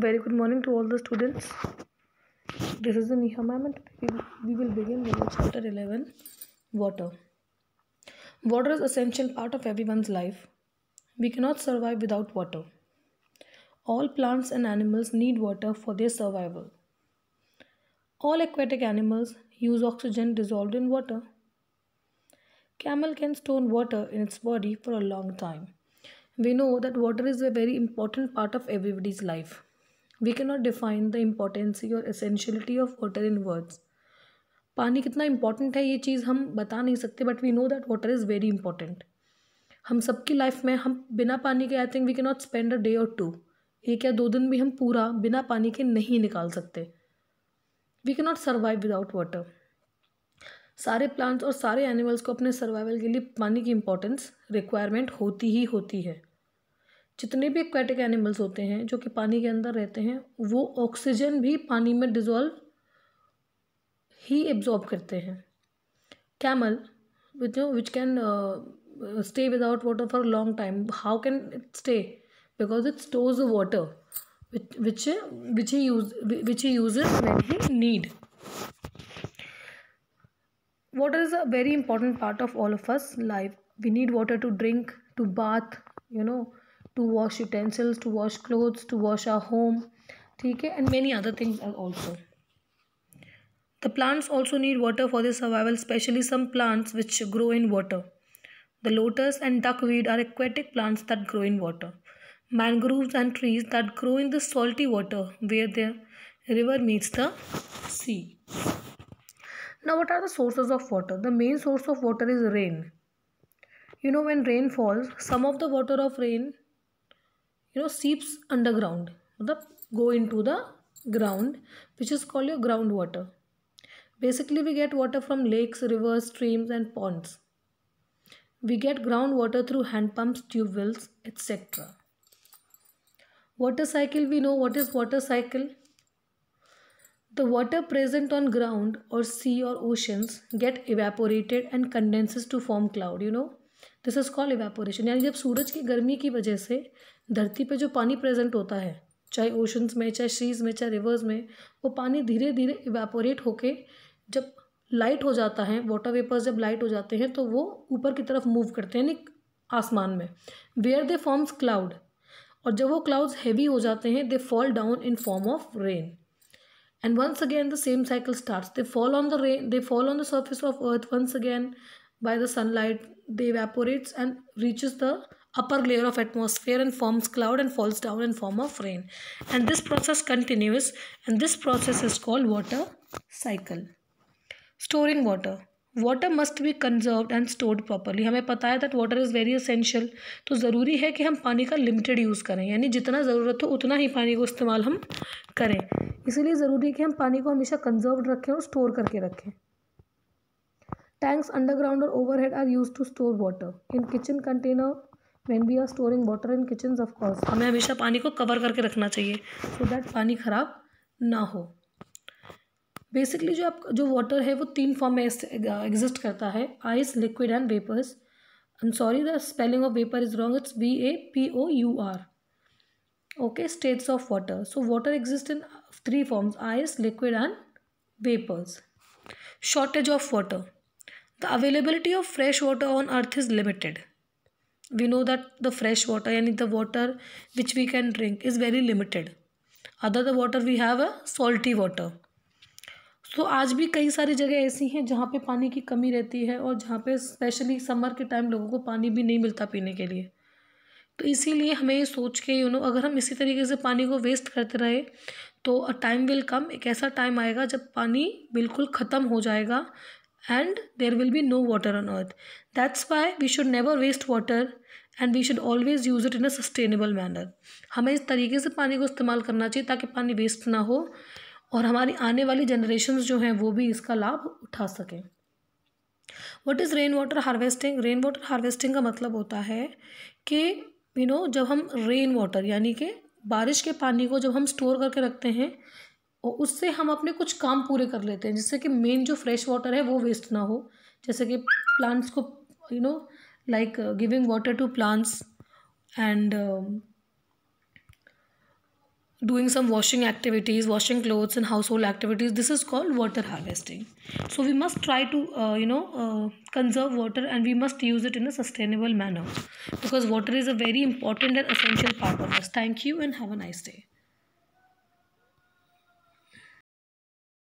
Very good morning to all the students. This is Neha ma'am and we will begin with chapter 11, water. Water is an essential part of everyone's life. We cannot survive without water. All plants and animals need water for their survival. All aquatic animals use oxygen dissolved in water. Camel can store water in its body for a long time. We know that water is a very important part of everybody's life. We cannot define the importance or essentiality of water in words. पानी कितना important है ये चीज़ हम बता नहीं सकते, but we know that water is very important. हम सबकी लाइफ में हम बिना पानी के I think we can not spend a day or two. एक या दो दिन भी हम पूरा बिना पानी के नहीं निकाल सकते. We can not survive without water. सारे प्लांट्स और सारे एनिमल्स को अपने सर्वाइवल के लिए पानी की इम्पोर्टेंस रिक्वायरमेंट होती ही होती है. जितने भी एक्वेटिक एनिमल्स होते हैं जो कि पानी के अंदर रहते हैं वो ऑक्सीजन भी पानी में डिजॉल्व ही एब्जॉर्ब करते हैं. Camel which can stay without water for long time. How can it stay? Because it stores the water which he uses when he need. Water is a very important part of all of us life. We need water to drink, to bath, to wash utensils, to wash clothes, to wash our home, ठीक है, and many other things also. The plants also need water for their survival, especially some plants which grow in water. The lotus and duckweed are aquatic plants that grow in water. Mangroves and trees that grow in the salty water where the river meets the sea. Now, what are the sources of water? The main source of water is rain. When rain falls, some of the water of rain seeps underground, go into the ground, which is called your groundwater. Basically, we get water from lakes, rivers, streams and ponds. We get groundwater through hand pumps, tube wells, etc. Water cycle, we know what is water cycle. The water present on ground or sea or oceans get evaporated and condenses to form cloud. This is called evaporation. यानी जब सूरज की गर्मी की वजह से धरती पे जो पानी प्रेजेंट होता है, चाहे ओशंस में, चाहे सीज में, चाहे रिवर्स में, वो पानी धीरे धीरे इवेपोरेट होके जब लाइट हो जाता है, वाटर वेपर्स जब लाइट हो जाते हैं तो वो ऊपर की तरफ मूव करते हैं, यानी आसमान में, वेयर दे फॉर्म्स क्लाउड. और जब वो क्लाउड्स हैवी हो जाते हैं, they fall down in form of rain. And once again the same cycle starts. They fall on the rain, they fall on the surface of earth. Once again by the sunlight they evaporates and reaches the upper layer of atmosphere and forms cloud and falls down in form of rain. And this process continues, and this process is called water cycle. Storing water. Water must be conserved and stored properly. हमें पता है that water is very essential. तो ज़रूरी है कि हम पानी का लिमिटेड यूज़ करें, यानी जितना ज़रूरत हो उतना ही पानी को इस्तेमाल हम करें. इसीलिए ज़रूरी है कि हम पानी को हमेशा कंजर्व्ड रखें और स्टोर करके रखें. टैंक्स अंडरग्राउंड और overhead are use to store water. In kitchen container when we are storing water in kitchen, of course हमें हमेशा पानी को कवर करके रखना चाहिए सो दैट पानी ख़राब ना हो. बेसिकली जो वाटर है वो 3 फॉर्म में एग्जिस्ट करता है: ice, liquid and vapours. I am sorry the spelling of vapour is wrong, it's VAPOUR. Okay, states of water. So water exist in 3 forms: ice, liquid and vapours. Shortage of water. The availability of fresh water on earth is limited. We know that the fresh water यानी the water which we can drink is very limited. Other the water we have a salty water. तो आज भी कई सारी जगह ऐसी हैं जहाँ पे पानी की कमी रहती है और जहाँ पे स्पेशली समर के टाइम लोगों को पानी भी नहीं मिलता पीने के लिए. तो इसीलिए हमें ये सोच के अगर हम इसी तरीके से पानी को वेस्ट करते रहे तो अ टाइम विल कम, एक ऐसा टाइम आएगा जब पानी बिल्कुल ख़त्म हो जाएगा and there will be no water on earth. That's why we should never waste water and we should always use it in a sustainable manner. हमें इस तरीके से पानी को इस्तेमाल करना चाहिए ताकि पानी वेस्ट ना हो और हमारी आने वाली जनरेशन्स जो हैं वो भी इसका लाभ उठा सकें. What is rain water harvesting? Rain water harvesting का मतलब होता है कि जब हम रेन वाटर यानी कि बारिश के पानी को जब हम स्टोर करके रखते हैं और उससे हम अपने कुछ काम पूरे कर लेते हैं, जिससे कि मेन जो फ्रेश वाटर है वो वेस्ट ना हो. जैसे कि प्लांट्स को like giving water to plants and doing some washing activities, washing clothes and household activities. This is called water harvesting. So we must try to conserve water, and we must use it in a sustainable manner, because water is a very important and essential part of us. Thank you and have a nice day.